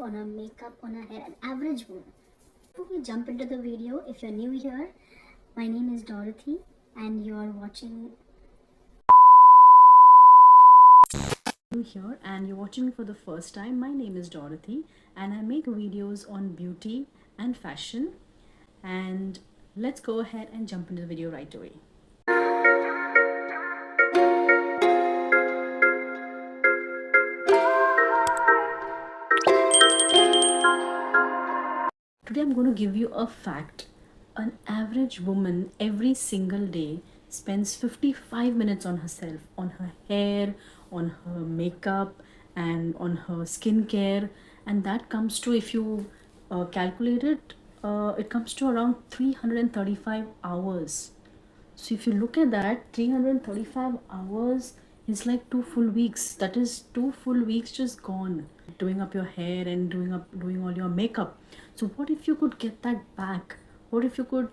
on her makeup, on her hair, an average woman. Before we jump into the video, if you're new here, my name is Dorothy and you're watching here and you're watching me for the first time. My name is Dorothy and I make videos on beauty and fashion, and let's go ahead and jump into the video right away. Today I'm going to give you a fact. An average woman every single day spends 55 minutes on herself, on her hair, on her makeup, and on her skincare. And that comes to, if you calculate it, it comes to around 335 hours. So if you look at that, 335 hours is like 2 full weeks. That is 2 full weeks just gone doing up your hair and doing all your makeup. So what if you could get that back? What if you could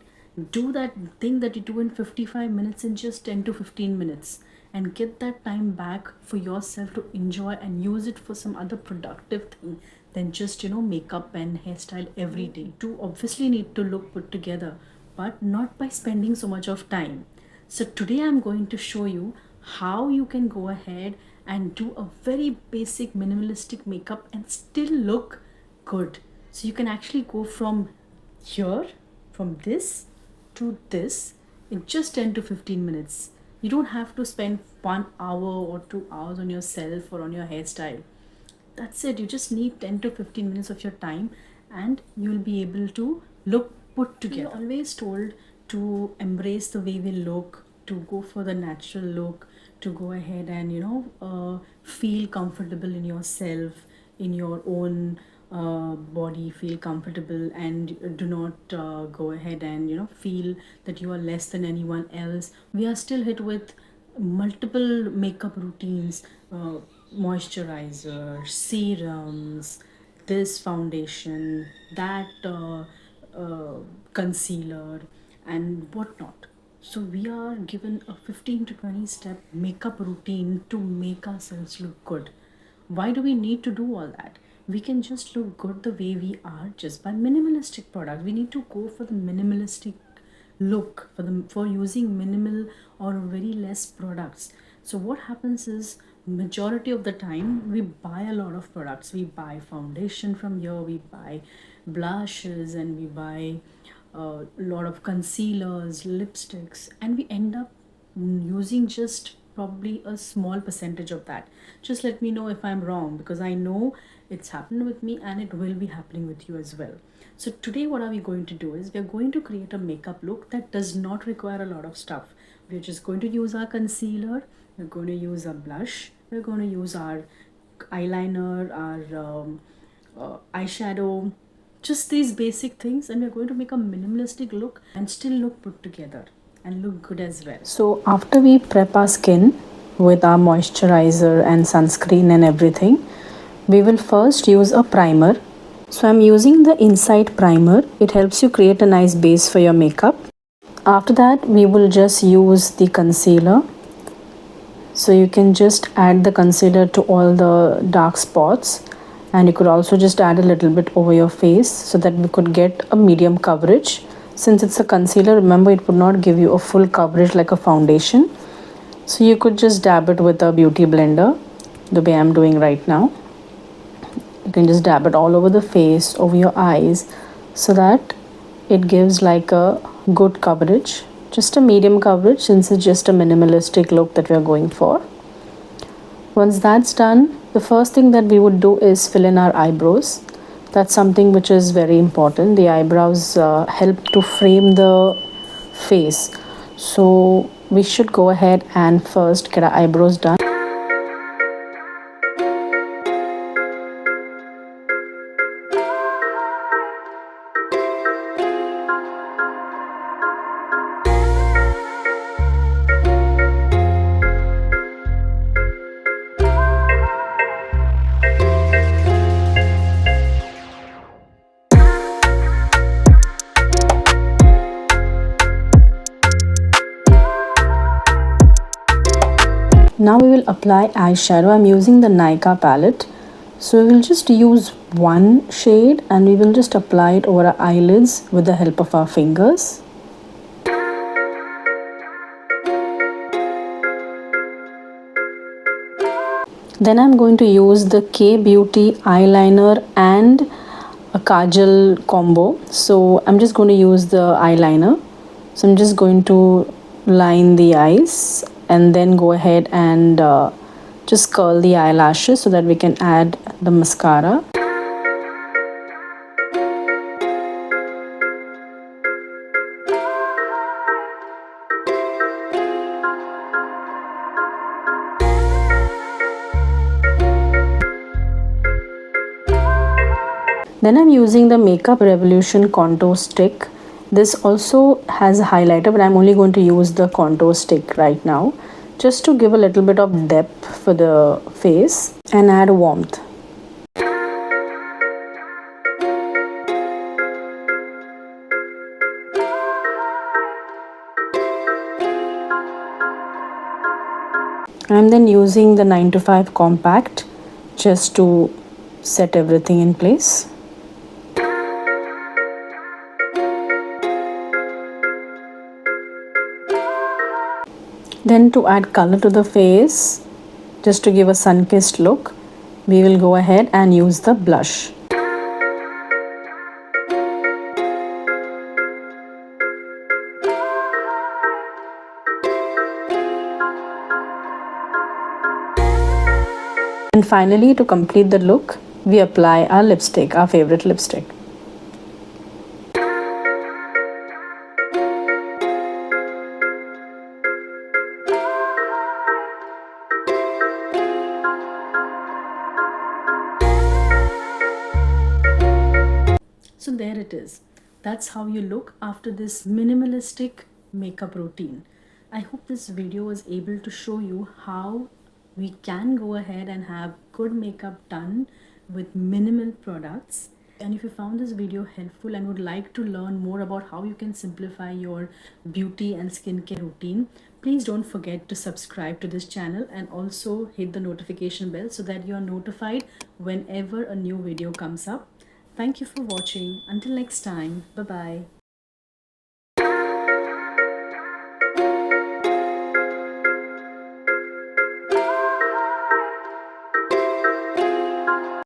do that thing that you do in 55 minutes in just 10 to 15 minutes and get that time back for yourself to enjoy and use it for some other productive thing than just makeup and hairstyle every day? To obviously need to look put together, but not by spending so much of time. So today I'm going to show you how you can go ahead and do a very basic minimalistic makeup and still look good. So you can actually go from here, from this to this in just 10 to 15 minutes. You don't have to spend 1 hour or 2 hours on yourself or on your hairstyle. That's it. You just need 10 to 15 minutes of your time and you'll be able to look put together. We're always told to embrace the way we look, to go for the natural look, to go ahead and feel comfortable in yourself, in your own body, feel comfortable, and do not go ahead and feel that you are less than anyone else. We are still hit with multiple makeup routines, moisturizers, serums, this foundation, that concealer, and whatnot. So we are given a 15 to 20 step makeup routine to make ourselves look good. Why do we need to do all that? We can just look good the way we are just by minimalistic products. We need to go for the minimalistic look, for using minimal or very less products. So what happens is, majority of the time we buy a lot of products. We buy foundation from here, we buy blushes, and we buy a lot of concealers, lipsticks, and we end up using just probably a small percentage of that. Just let me know if I'm wrong, because I know it's happened with me and it will be happening with you as well. So today what are we going to do is, we're going to create a makeup look that does not require a lot of stuff. We're just going to use our concealer, we're going to use our blush, we're going to use our eyeliner, our eyeshadow, just these basic things, and we're going to make a minimalistic look and still look put together and look good as well. So after we prep our skin with our moisturizer and sunscreen and everything, we will first use a primer. So I'm using the Insight primer. It helps you create a nice base for your makeup. After that, we will just use the concealer. So you can just add the concealer to all the dark spots, and you could also just add a little bit over your face so that we could get a medium coverage. Since it's a concealer, remember, it would not give you a full coverage like a foundation. So you could just dab it with a beauty blender the way I'm doing right now. You can just dab it all over the face, over your eyes, so that it gives like a good coverage, just a medium coverage, since it's just a minimalistic look that we are going for. Once that's done, the first thing that we would do is fill in our eyebrows. That's something which is very important. The eyebrows help to frame the face. So we should go ahead and first get our eyebrows done. Now we will apply eyeshadow. I'm using the Nykaa palette. So we will just use one shade and we will just apply it over our eyelids with the help of our fingers. Then I'm going to use the K Beauty eyeliner and a kajal combo. So I'm just going to use the eyeliner. So I'm just going to line the eyes and then go ahead and just curl the eyelashes so that we can add the mascara. Then I'm using the Makeup Revolution contour stick. This also has a highlighter, but I'm only going to use the contour stick right now, just to give a little bit of depth for the face and add warmth. I'm then using the 9 to 5 compact just to set everything in place. Then to add color to the face, just to give a sun-kissed look, we will go ahead and use the blush. And finally, to complete the look, we apply our lipstick, our favorite lipstick. So there it is. That's how you look after this minimalistic makeup routine. I hope this video was able to show you how we can go ahead and have good makeup done with minimal products. And if you found this video helpful and would like to learn more about how you can simplify your beauty and skincare routine, please don't forget to subscribe to this channel and also hit the notification bell so that you are notified whenever a new video comes up. Thank you for watching. Until next time, bye bye.